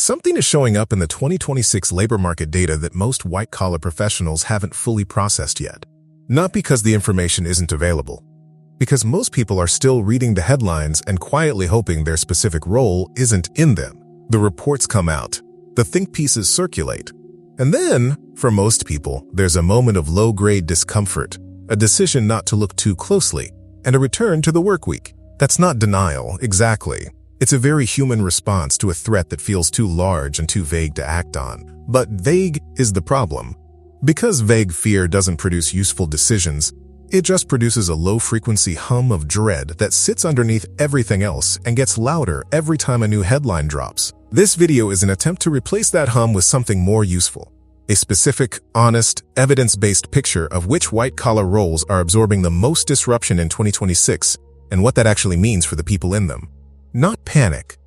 Something is showing up in the 2026 labor market data that most white-collar professionals haven't fully processed yet. Not because the information isn't available, because most people are still reading the headlines and quietly hoping their specific role isn't in them. The reports come out, the think pieces circulate, and then, for most people, there's a moment of low-grade discomfort, a decision not to look too closely, and a return to the work week. That's not denial, exactly. It's a very human response to a threat that feels too large and too vague to act on. But vague is the problem. Because vague fear doesn't produce useful decisions, it just produces a low-frequency hum of dread that sits underneath everything else and gets louder every time a new headline drops. This video is an attempt to replace that hum with something more useful. A specific, honest, evidence-based picture of which white-collar roles are absorbing the most disruption in 2026 and what that actually means for the people in them. Not panic,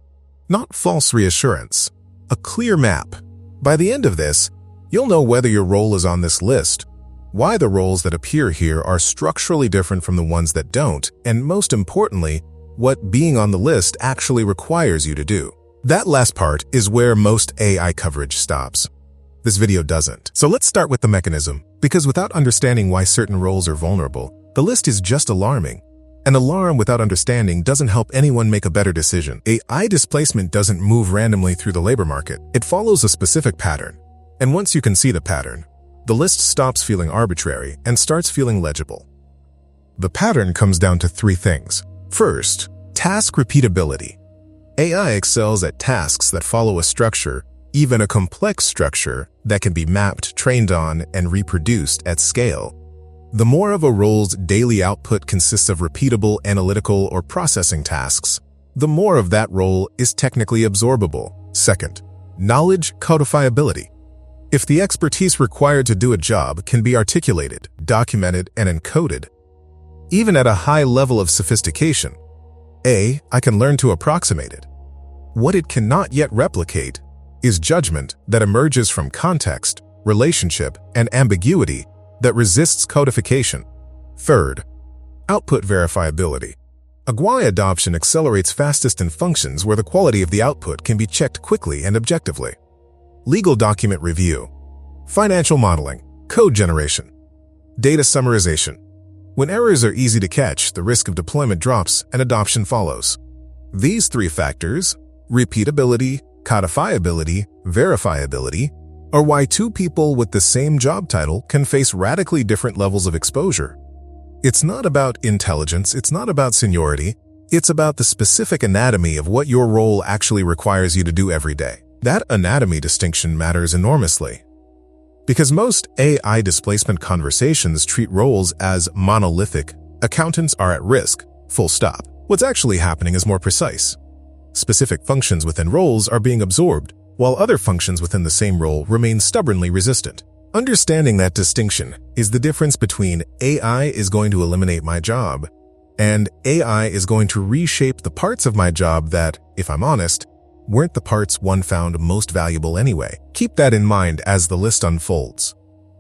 not false reassurance, a clear map. By the end of this, you'll know whether your role is on this list, why the roles that appear here are structurally different from the ones that don't, and most importantly, what being on the list actually requires you to do. That last part is where most AI coverage stops. This video doesn't. So let's start with the mechanism, because without understanding why certain roles are vulnerable, the list is just alarming. An alarm without understanding doesn't help anyone make a better decision. AI displacement doesn't move randomly through the labor market. It follows a specific pattern. And once you can see the pattern, the list stops feeling arbitrary and starts feeling legible. The pattern comes down to three things. First, task repeatability. AI excels at tasks that follow a structure, even a complex structure that can be mapped, trained on, and reproduced at scale. The more of a role's daily output consists of repeatable analytical or processing tasks, the more of that role is technically absorbable. Second, knowledge codifiability. If the expertise required to do a job can be articulated, documented, and encoded, even at a high level of sophistication, I can learn to approximate it. What it cannot yet replicate is judgment that emerges from context, relationship, and ambiguity that resists codification. Third, output verifiability. AGI adoption accelerates fastest in functions where the quality of the output can be checked quickly and objectively. Legal document review, financial modeling, code generation, data summarization. When errors are easy to catch, the risk of deployment drops and adoption follows. These three factors, repeatability, codifiability, verifiability, are why two people with the same job title can face radically different levels of exposure. It's not about intelligence, it's not about seniority, it's about the specific anatomy of what your role actually requires you to do every day. That anatomy distinction matters enormously. Because most AI displacement conversations treat roles as monolithic, accountants are at risk, full stop. What's actually happening is more precise. Specific functions within roles are being absorbed, while other functions within the same role remain stubbornly resistant. Understanding that distinction is the difference between AI is going to eliminate my job and AI is going to reshape the parts of my job that, if I'm honest, weren't the parts one found most valuable anyway. Keep that in mind as the list unfolds.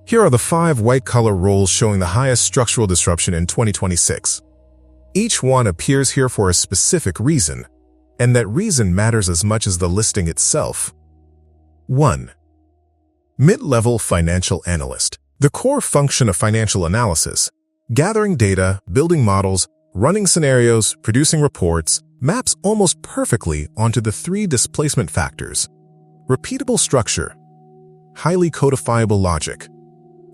Here are the 5 white-collar roles showing the highest structural disruption in 2026. Each one appears here for a specific reason, and that reason matters as much as the listing itself. 1. Mid-level financial analyst. The core function of financial analysis, gathering data, building models, running scenarios, producing reports, maps almost perfectly onto the 3 displacement factors: repeatable structure, highly codifiable logic,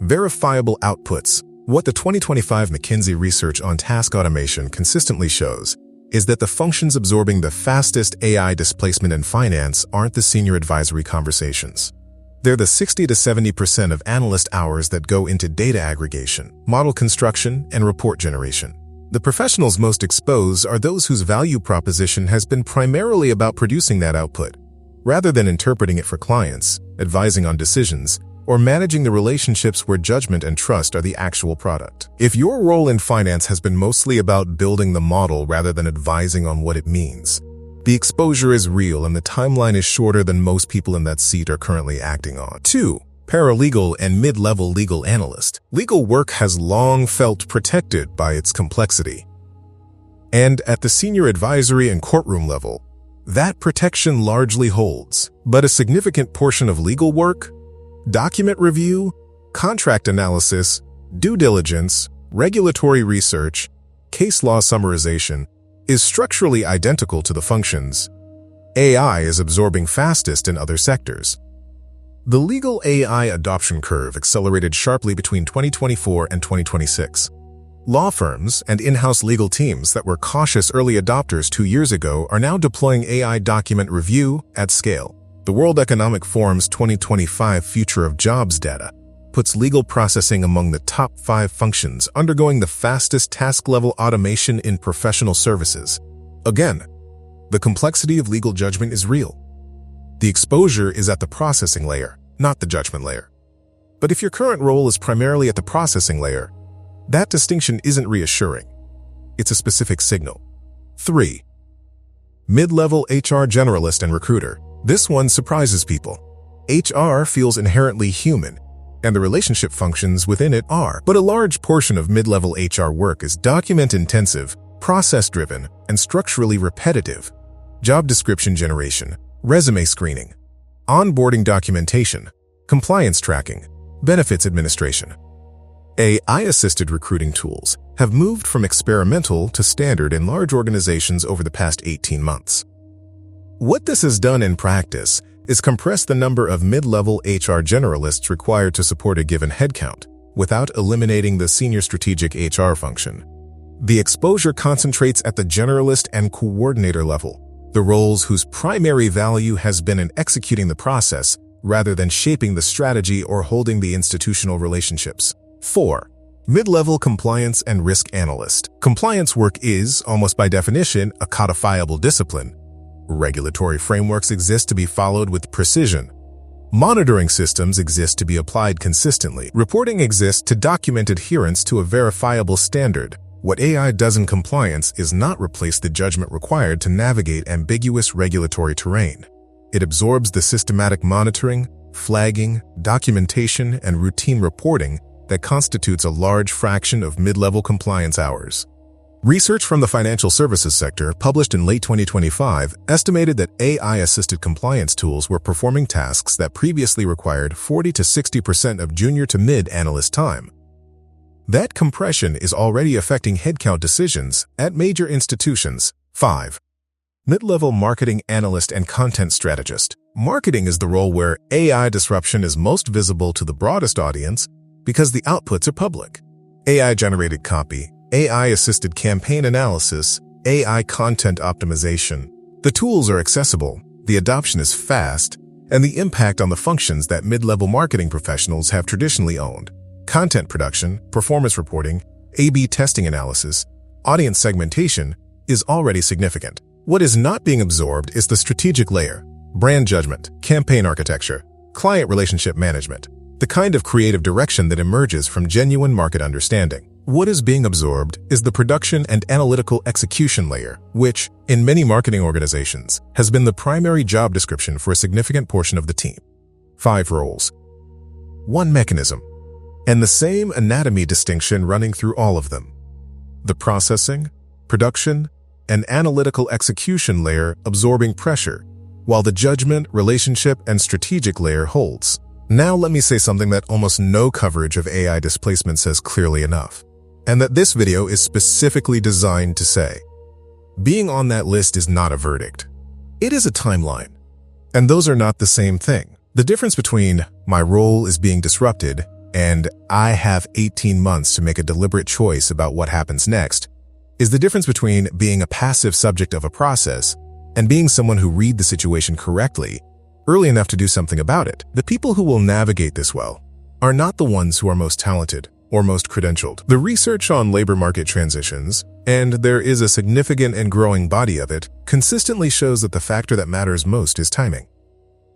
verifiable outputs. What the 2025 McKinsey research on task automation consistently shows is that the functions absorbing the fastest AI displacement in finance aren't the senior advisory conversations. They're the 60 to 70% of analyst hours that go into data aggregation, model construction, and report generation. The professionals most exposed are those whose value proposition has been primarily about producing that output, rather than interpreting it for clients, advising on decisions, or managing the relationships where judgment and trust are the actual product. If your role in finance has been mostly about building the model rather than advising on what it means, the exposure is real and the timeline is shorter than most people in that seat are currently acting on. 2. Paralegal and mid-level legal analyst. Legal work has long felt protected by its complexity. And at the senior advisory and courtroom level, That protection largely holds, but a significant portion of legal work, document review, contract analysis, due diligence, regulatory research, case law summarization is structurally identical to the functions AI is absorbing fastest in other sectors. The legal AI adoption curve accelerated sharply between 2024 and 2026. Law firms and in-house legal teams that were cautious early adopters 2 years ago are now deploying AI document review at scale. The World Economic Forum's 2025 Future of Jobs data puts legal processing among the top 5 functions undergoing the fastest task-level automation in professional services. Again, the complexity of legal judgment is real. The exposure is at the processing layer, not the judgment layer. But if your current role is primarily at the processing layer, that distinction isn't reassuring. It's a specific signal. 3. Mid-level HR generalist and recruiter. This one surprises people. HR feels inherently human, and the relationship functions within it are. But a large portion of mid-level HR work is document-intensive, process-driven, and structurally repetitive. Job description generation, resume screening, onboarding documentation, compliance tracking, benefits administration. AI-assisted recruiting tools have moved from experimental to standard in large organizations over the past 18 months. What this has done in practice is compress the number of mid-level HR generalists required to support a given headcount without eliminating the senior strategic HR function. The exposure concentrates at the generalist and coordinator level, the roles whose primary value has been in executing the process rather than shaping the strategy or holding the institutional relationships. 4. Mid-level compliance and risk analyst. Compliance work is, almost by definition, a codifiable discipline. Regulatory frameworks exist to be followed with precision. Monitoring systems exist to be applied consistently. Reporting exists to document adherence to a verifiable standard. What AI does in compliance is not replace the judgment required to navigate ambiguous regulatory terrain. It absorbs the systematic monitoring, flagging, documentation, and routine reporting that constitutes a large fraction of mid-level compliance hours. Research from the financial services sector, published in late 2025, estimated that AI-assisted compliance tools were performing tasks that previously required 40 to 60% of junior to mid-analyst time. That compression is already affecting headcount decisions at major institutions. 5. Mid-level marketing analyst and content strategist. Marketing is the role where AI disruption is most visible to the broadest audience because the outputs are public. AI-generated copy, AI-assisted campaign analysis, AI content optimization. The tools are accessible, the adoption is fast, and the impact on the functions that mid-level marketing professionals have traditionally owned. Content production, performance reporting, A/B testing analysis, audience segmentation is already significant. What is not being absorbed is the strategic layer, brand judgment, campaign architecture, client relationship management, the kind of creative direction that emerges from genuine market understanding. What is being absorbed is the production and analytical execution layer, which, in many marketing organizations, has been the primary job description for a significant portion of the team. 5 roles. 1 mechanism, and the same anatomy distinction running through all of them. The processing, production, and analytical execution layer absorbing pressure, while the judgment, relationship, and strategic layer holds. Now let me say something that almost no coverage of AI displacement says clearly enough, and that this video is specifically designed to say. Being on that list is not a verdict. It is a timeline. And those are not the same thing. The difference between my role is being disrupted and I have 18 months to make a deliberate choice about what happens next is the difference between being a passive subject of a process and being someone who read the situation correctly early enough to do something about it. The people who will navigate this well are not the ones who are most talented or most credentialed. The research on labor market transitions, and there is a significant and growing body of it, consistently shows that the factor that matters most is timing.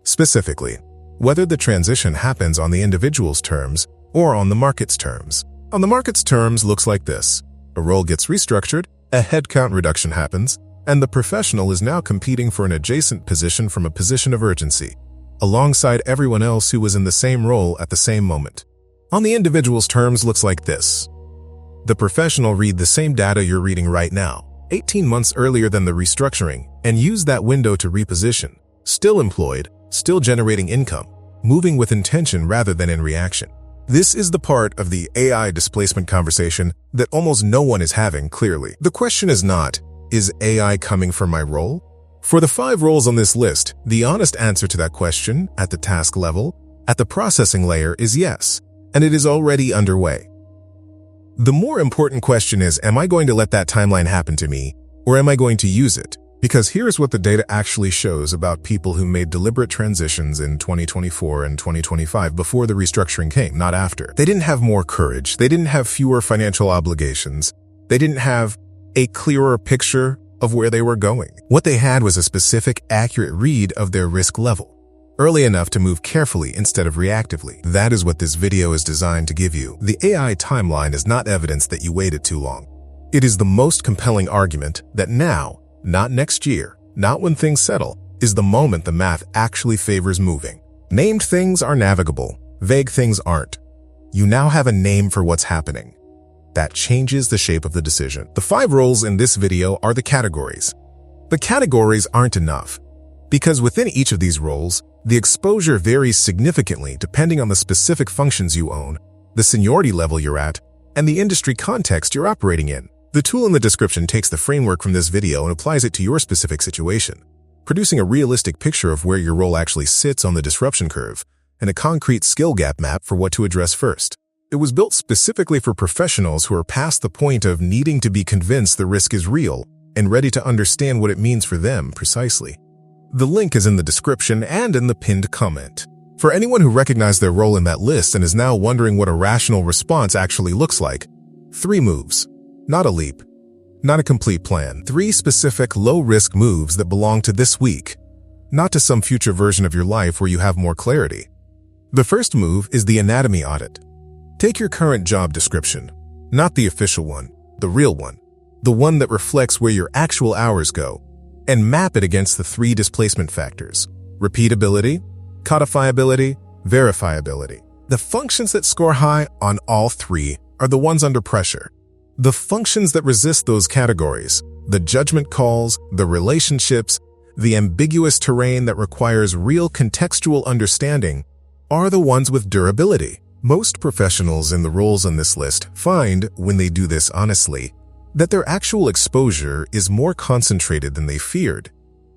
Specifically, whether the transition happens on the individual's terms or on the market's terms. On the market's terms looks like this. A role gets restructured, a headcount reduction happens, and the professional is now competing for an adjacent position from a position of urgency, alongside everyone else who was in the same role at the same moment. On the individual's terms looks like this. The professional read the same data you're reading right now. 18 months earlier than the restructuring, and use that window to reposition, still employed, still generating income, moving with intention rather than in reaction. This is the part of the AI displacement conversation that almost no one is having clearly. The question is not, is AI coming for my role? For the 5 roles on this list, the honest answer to that question, at the task level, at the processing layer, is yes, and it is already underway. The more important question is, am I going to let that timeline happen to me, or am I going to use it? Because here's what the data actually shows about people who made deliberate transitions in 2024 and 2025 before the restructuring came, not after. They didn't have more courage. They didn't have fewer financial obligations. They didn't have a clearer picture of where they were going. What they had was a specific, accurate read of their risk level, early enough to move carefully instead of reactively. That is what this video is designed to give you. The AI timeline is not evidence that you waited too long. It is the most compelling argument that now, not next year, not when things settle, is the moment the math actually favors moving. Named things are navigable, vague things aren't. You now have a name for what's happening. That changes the shape of the decision. The 5 roles in this video are the categories. The categories aren't enough, because within each of these roles, the exposure varies significantly depending on the specific functions you own, the seniority level you're at, and the industry context you're operating in. The tool in the description takes the framework from this video and applies it to your specific situation, producing a realistic picture of where your role actually sits on the disruption curve and a concrete skill gap map for what to address first. It was built specifically for professionals who are past the point of needing to be convinced the risk is real and ready to understand what it means for them precisely. The link is in the description and in the pinned comment. For anyone who recognized their role in that list and is now wondering what a rational response actually looks like, 3 moves. Not a leap, not a complete plan. 3 specific low-risk moves that belong to this week, not to some future version of your life where you have more clarity. The first move is the anatomy audit. Take your current job description, not the official one, the real one, the one that reflects where your actual hours go, and map it against the 3 displacement factors: repeatability, codifiability, verifiability. The functions that score high on all 3 are the ones under pressure. The functions that resist those categories, the judgment calls, the relationships, the ambiguous terrain that requires real contextual understanding, are the ones with durability. Most professionals in the roles on this list find, when they do this honestly, that their actual exposure is more concentrated than they feared,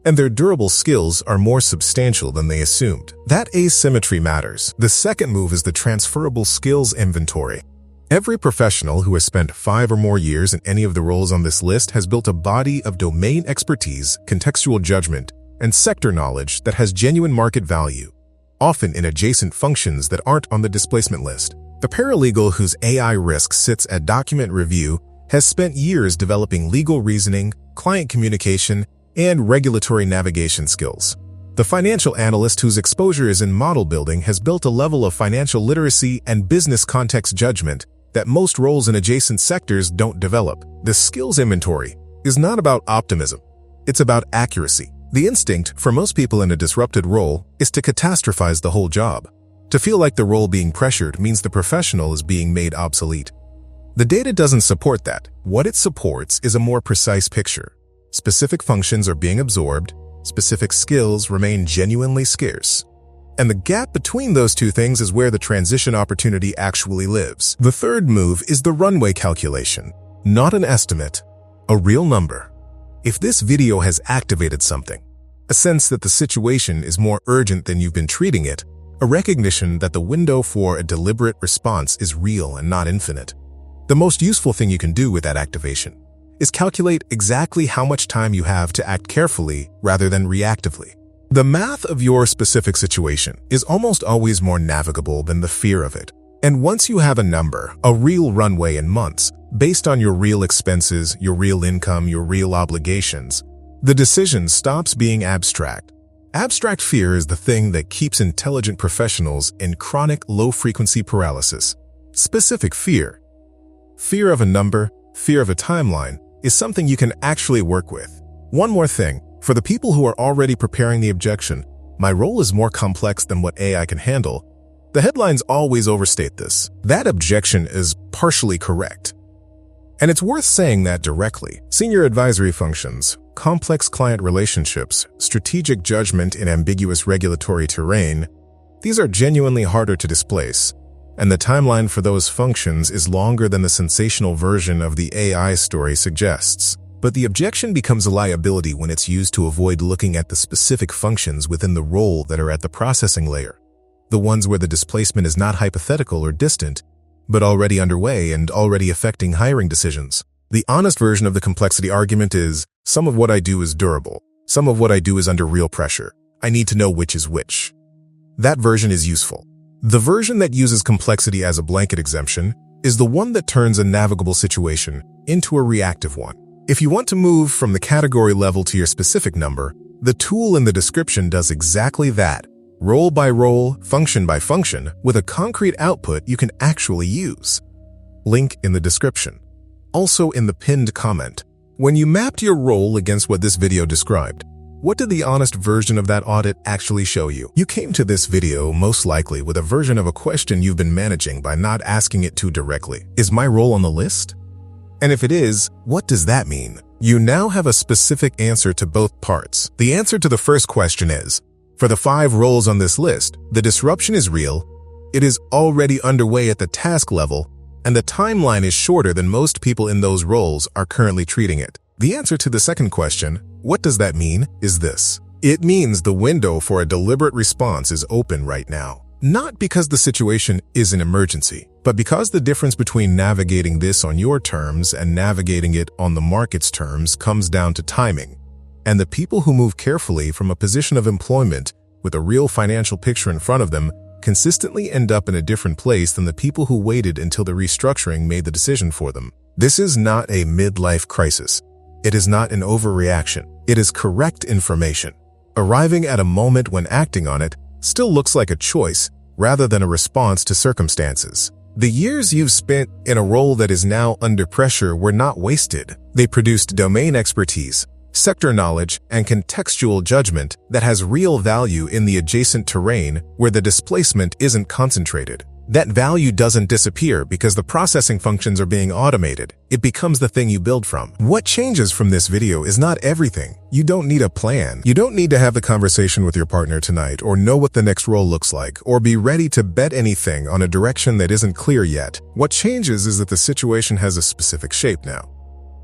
and their durable skills are more substantial than they assumed. That asymmetry matters. The second move is the transferable skills inventory. Every professional who has spent 5 or more years in any of the roles on this list has built a body of domain expertise, contextual judgment, and sector knowledge that has genuine market value, often in adjacent functions that aren't on the displacement list. The paralegal whose AI risk sits at document review has spent years developing legal reasoning, client communication, and regulatory navigation skills. The financial analyst whose exposure is in model building has built a level of financial literacy and business context judgment that most roles in adjacent sectors don't develop. The skills inventory is not about optimism. It's about accuracy. The instinct for most people in a disrupted role is to catastrophize the whole job. To feel like the role being pressured means the professional is being made obsolete. The data doesn't support that. What it supports is a more precise picture. Specific functions are being absorbed, specific skills remain genuinely scarce. And the gap between those 2 things is where the transition opportunity actually lives. The third move is the runway calculation, not an estimate, a real number. If this video has activated something, a sense that the situation is more urgent than you've been treating it, a recognition that the window for a deliberate response is real and not infinite, the most useful thing you can do with that activation is calculate exactly how much time you have to act carefully rather than reactively. The math of your specific situation is almost always more navigable than the fear of it. And once you have a number, a real runway in months, based on your real expenses, your real income, your real obligations, the decision stops being abstract. Abstract fear is the thing that keeps intelligent professionals in chronic low-frequency paralysis. Specific fear, fear of a number, fear of a timeline, is something you can actually work with. One more thing, for the people who are already preparing the objection, my role is more complex than what AI can handle, the headlines always overstate this. That objection is partially correct. And it's worth saying that directly. Senior advisory functions, complex client relationships, strategic judgment in ambiguous regulatory terrain, these are genuinely harder to displace. And the timeline for those functions is longer than the sensational version of the AI story suggests. But the objection becomes a liability when it's used to avoid looking at the specific functions within the role that are at the processing layer. The ones where the displacement is not hypothetical or distant, but already underway and already affecting hiring decisions. The honest version of the complexity argument is, some of what I do is durable. Some of what I do is under real pressure. I need to know which is which. That version is useful. The version that uses complexity as a blanket exemption is the one that turns a navigable situation into a reactive one. If you want to move from the category level to your specific number, the tool in the description does exactly that. Role by role, function by function, with a concrete output you can actually use. Link in the description. Also in the pinned comment. When you mapped your role against what this video described, what did the honest version of that audit actually show you? You came to this video most likely with a version of a question you've been managing by not asking it too directly. Is my role on the list? And if it is, what does that mean? You now have a specific answer to both parts. The answer to the first question is, for the 5 roles on this list, the disruption is real, it is already underway at the task level, and the timeline is shorter than most people in those roles are currently treating it. The answer to the second question, what does that mean, is this. It means the window for a deliberate response is open right now. Not because the situation is an emergency, but because the difference between navigating this on your terms and navigating it on the market's terms comes down to timing. And the people who move carefully from a position of employment with a real financial picture in front of them consistently end up in a different place than the people who waited until the restructuring made the decision for them. This is not a midlife crisis. It is not an overreaction. It is correct information. Arriving at a moment when acting on it still looks like a choice rather than a response to circumstances. The years you've spent in a role that is now under pressure were not wasted. They produced domain expertise, sector knowledge, and contextual judgment that has real value in the adjacent terrain where the displacement isn't concentrated. That value doesn't disappear because the processing functions are being automated. It becomes the thing you build from. What changes from this video is not everything. You don't need a plan. You don't need to have the conversation with your partner tonight or know what the next role looks like or be ready to bet anything on a direction that isn't clear yet. What changes is that the situation has a specific shape now.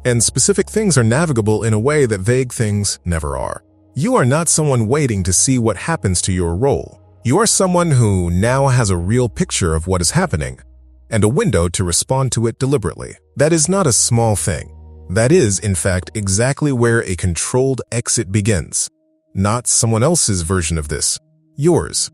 And specific things are navigable in a way that vague things never are. You are not someone waiting to see what happens to your role. You are someone who now has a real picture of what is happening and a window to respond to it deliberately. That is not a small thing. That is, in fact, exactly where a controlled exit begins. Not someone else's version of this. Yours.